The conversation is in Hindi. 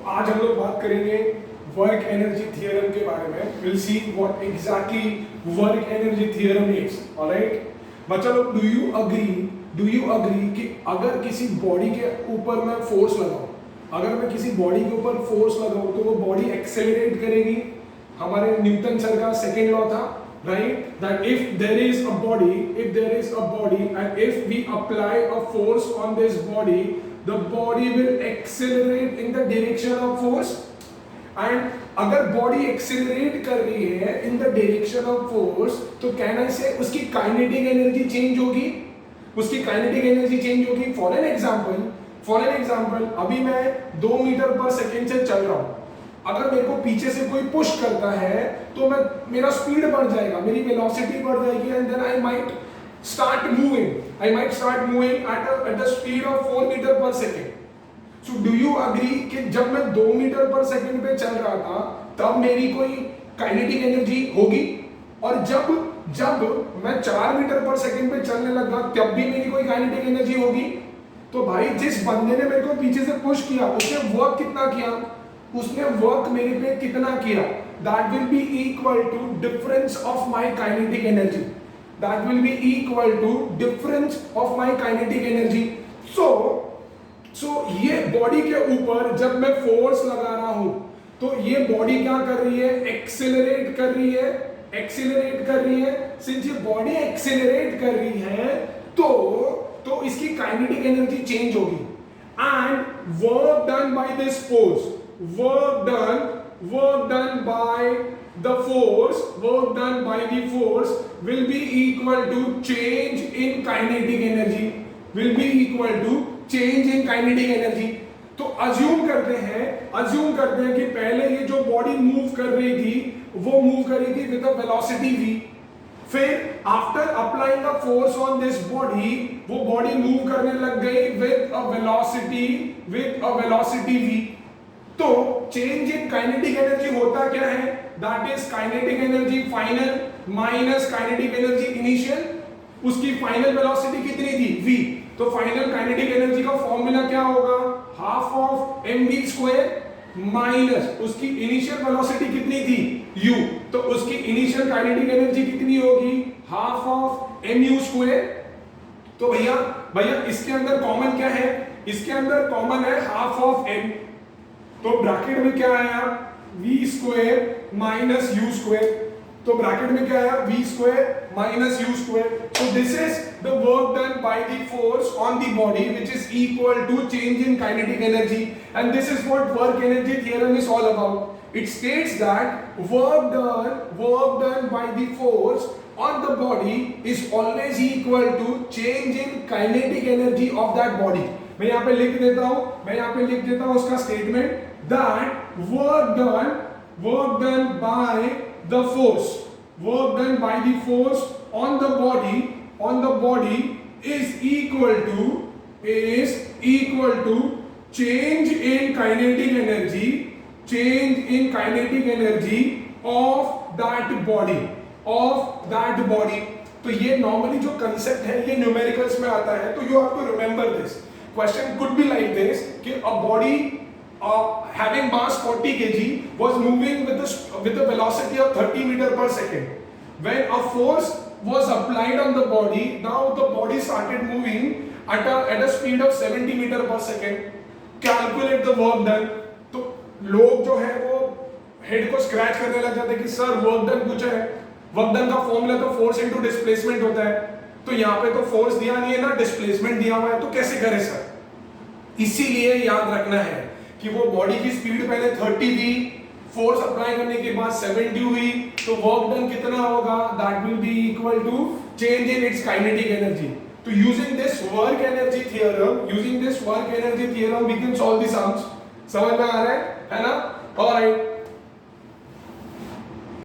आज हम लोग बात करेंगे वर्क एनर्जी थ्योरम के बारे में। Will see what exactly work energy theorem is. Alright बच्चा लोग, डू यू अग्री कि अगर किसी बॉडी के ऊपर मैं फोर्स लगाऊं, अगर मैं किसी बॉडी के ऊपर फोर्स लगाऊं तो वो बॉडी एक्सेलरेट करेगी। हमारे न्यूटन सर का सेकेंड लॉ था, right, that if there is a body and if we apply a force on this body, the body will accelerate in the direction of force. And अगर बॉडी एक्सेलरेट कर रही है in the direction of force, तो कहना से उसकी काइनेटिक एनर्जी चेंज होगी, उसकी काइनेटिक एनर्जी चेंज होगी। फॉर एन एग्जांपल अभी मैं 2 मीटर पर सेकेंड से चल रहा हूं, अगर मेरे को पीछे से कोई पुश करता है तो मेरा स्पीड बढ़ जाएगा, मेरी वेलोसिटी बढ़ जाएगी, and then I might start moving at the speed of 4 metre per second. So do you agree कि जब मैं 2 मीटर पर सेकेंड पे चल रहा था तब मेरी कोई काइनेटिक एनर्जी होगी, और जब मैं 4 मीटर पर सेकेंड पे चलने लगा तब भी मेरी कोई काइनेटिक एनर्जी होगी। तो भाई जिस बंदे ने मेरे को पीछे से पुश किया उसने वर्क कितना किया, उसने वर्क मेरे पे कितना किया, that will be equal to difference of my kinetic energy, that will be equal to difference of my kinetic energy. so ये बॉडी के ऊपर जब मैं फोर्स लगा रहा हूं तो ये बॉडी क्या कर रही है, एक्सेलरेट कर रही है। सिंस ये बॉडी एक्सेलरेट कर रही है तो इसकी काइनेटिक एनर्जी चेंज होगी, and work done by this force, work done by the force will be equal to change in kinetic energy, तो अज्यूम करते हैं कि पहले ये जो बॉडी मूव कर रही थी वो मूव कर रही थी विद अ वेलोसिटी v, फिर after applying a force on this body वो बॉडी मूव करने लग गई विद अ वेलोसिटी v। तो चेंज इन काइनेटिक एनर्जी होता क्या है, that is kinetic energy final minus kinetic energy initial. उसकी फाइनल वेलोसिटी कितनी थी, v, तो फाइनल काइनेटिक एनर्जी का फॉर्मूला क्या होगा, half of mv square minus उसकी इनिशियल वेलोसिटी कितनी थी, u, तो उसकी इनिशियल काइनेटिक एनर्जी कितनी होगी, हाफ ऑफ mu स्क्वायर। तो भैया इसके अंदर कॉमन क्या है, इसके अंदर कॉमन है हाफ ऑफ m, तो ब्रैकेट में क्या आया, v square minus u square, तो ब्रैकेट में क्या आया, v square minus u square. so this is the work done by the force on the body which is equal to change in kinetic energy, and this is what work energy theorem is all about. It states that work done by the force on the body is always equal to change in kinetic energy of that body. मैं यहाँ पे लिख देता हूँ उसका statement, that work done by the force on the body is equal to change in kinetic energy of that body। तो ये नॉर्मली जो कंसेप्ट है ये न्यूमेरिकल्स में आता है, तो you have to remember this. Question could be like this कि a body having mass 40 kg was moving with a velocity of 30 meter per second. When a force was applied on the body, now the body started moving at a speed of 70 meter per second. Calculate the work done. तो लोग जो है वो हेड को स्क्रैच करने लग जाते हैं कि सर वर्क डन कुछ है, वर्क डन का फॉर्मूला तो फोर्स इनटू डिस्प्लेसमेंट होता है, तो यहाँ पे तो फोर्स दिया नहीं है ना, डिस्प्लेसमेंट दिया हुआ है, तो कैसे करें सर। इसीलिए याद रखना है कि वो बॉडी की स्पीड पहले 30 थी, फोर्स अप्लाई करने के बाद 70 हुई, तो वर्क डन कितना होगा, that will be equal to change in its kinetic energy. तो using this work energy theorem we can solve the sums. समझ में आ रहा है ना, ऑलराइट।